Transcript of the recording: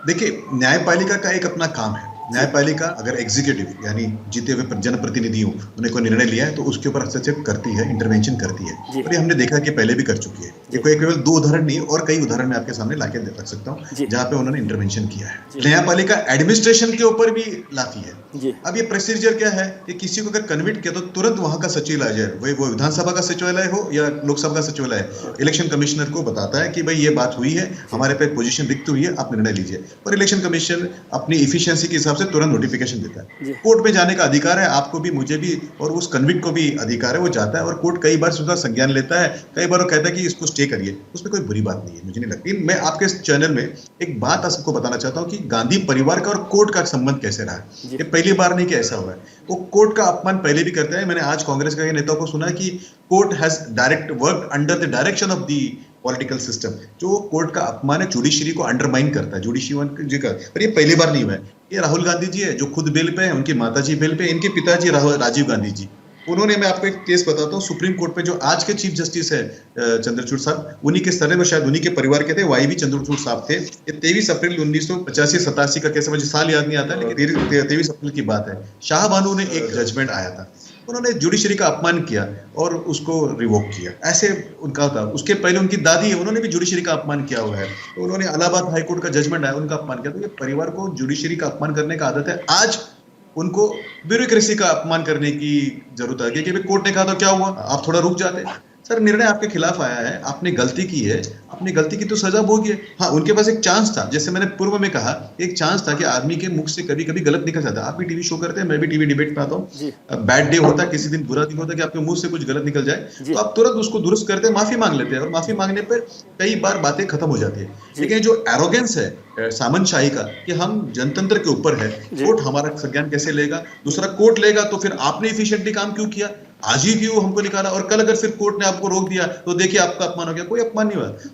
देखिए, न्यायपालिका का एक अपना काम है। जी, न्यायपालिका अगर एग्जीक्यूटिव यानी जीते हुए जनप्रतिनिधि हो, उन्हें कोई निर्णय लिया है तो उसके ऊपर हस्तक्षेप करती है, इंटरवेंशन करती है। जी, और ये हमने देखा कि पहले भी कर चुकी है। ये जी, कोई केवल 2 उदाहरण नहीं और कई उदाहरण मैं आपके सामने लाके रख सकता हूँ, जी, जहाँ पे उन्होंने इंटरवेंशन किया है। जी, न्यायपालिका एडमिनिस्ट्रेशन के ऊपर भी लाती है। जी, अब ये प्रोसीजर क्या है कि किसी को अगर कन्विक्ट किया तो तुरंत वहां का सचिवालय आ जाए, वो विधानसभा का सचिवालय हो या लोकसभा का सचिवालय है, इलेक्शन कमिश्नर को बताता है कि भाई ये बात हुई है, जी, हमारे पे पोजीशन रिक्त हुई है, आप निर्णय लीजिए। और इलेक्शन कमीशन अपनी इफिशियंसी के हिसाब से तुरंत नोटिफिकेशन देता है। जी, कोर्ट में जाने का अधिकार है, आपको भी, मुझे भी, और उस कन्विक्ट को भी अधिकार है। वो जाता है और कोर्ट कई बार उसका संज्ञान लेता है, कई बार वो कहता है कि इसको स्टे करिए। उसमें कोई बुरी बात नहीं है, मुझे नहीं लगती। मैं आपके इस चैनल में एक बात आपको बताना चाहता हूँ कि गांधी परिवार का और कोर्ट का संबंध कैसे रहा है। जी, ये पहली बार नहीं कि ऐसा हुआ है। वो कोर्ट का अपमान पहले भी करते हैं। मैंने आज कांग्रेस के नेताओं को सुना कि court has direct work under the direction of the political system. जो कोर्ट का अपमान है, जुडिशरी को अंडरमाइन करता है, जुडिशरी जी का। पर ये पहली बार नहीं हुआ है। ये राहुल गांधी जी है जो खुद बेल पे है, उनकी माताजी बेल पे, इनके पिताजी राजीव गांधी जी। उन्होंने, मैं आपको एक केस बताता हूँ, सुप्रीम कोर्ट पे जो आज के चीफ जस्टिस है चंद्रचूड़ साहब, उन्हीं के सर में, शायद उन्हीं के परिवार के थे, वाई भी चंद्रचूड़ साहब थे। ये 23 अप्रैल 1985-87 का कैसे, मुझे साल याद नहीं आता, लेकिन 23 अप्रैल की बात है। शाह बानू ने एक जजमेंट आया था, उन्होंने जुडिशरी का अपमान किया और उसको रिवोक किया। ऐसे उनका था। उसके पहले उनकी दादी है, उन्होंने भी जुडिशरी का अपमान किया हुआ है, तो उन्होंने इलाहाबाद हाई कोर्ट का जजमेंट आया, उनका अपमान किया। तो ये परिवार को जुडिशरी का अपमान करने का आदत है। आज उनको ब्यूरोक्रेसी का अपमान करने की जरूरत आ गई कि कोर्ट ने कहा तो क्या हुआ, आप थोड़ा रुक जाते। सर, निर्णय आपके खिलाफ आया है, आपने गलती की है, अपनी गलती की तो सजा भोगिए। हाँ, उनके पास एक चांस था, जैसे मैंने पूर्व में कहा, एक चांस था कि आदमी के मुख से कभी कभी गलत निकल जाता है। आप भी टीवी शो करते हैं, मैं भी टीवी डिबेट पे आता जी, हूँ। बैड डे होता है, किसी दिन बुरा दिन होता है कि आपके मुंह से कुछ गलत निकल जाए, जी, तो आप तुरंत उसको दुरुस्त करते हैं, माफी मांग लेते हैं, और माफी मांगने पर कई बार बातें खत्म हो जाती है। जी, लेकिन जो एरोगेंस है सामंतशाही का, कि हम जनतंत्र के ऊपर है, जी, कोर्ट हमारा संज्ञान कैसे लेगा, दूसरा कोर्ट लेगा, तो फिर आपने इफिशिएंटली काम क्यों किया, आज ही क्यों हमको निकाला, और कल अगर फिर कोर्ट ने आपको रोक दिया तो देखिए आपका अपमान हो गया। कोई अपमान नहीं हुआ।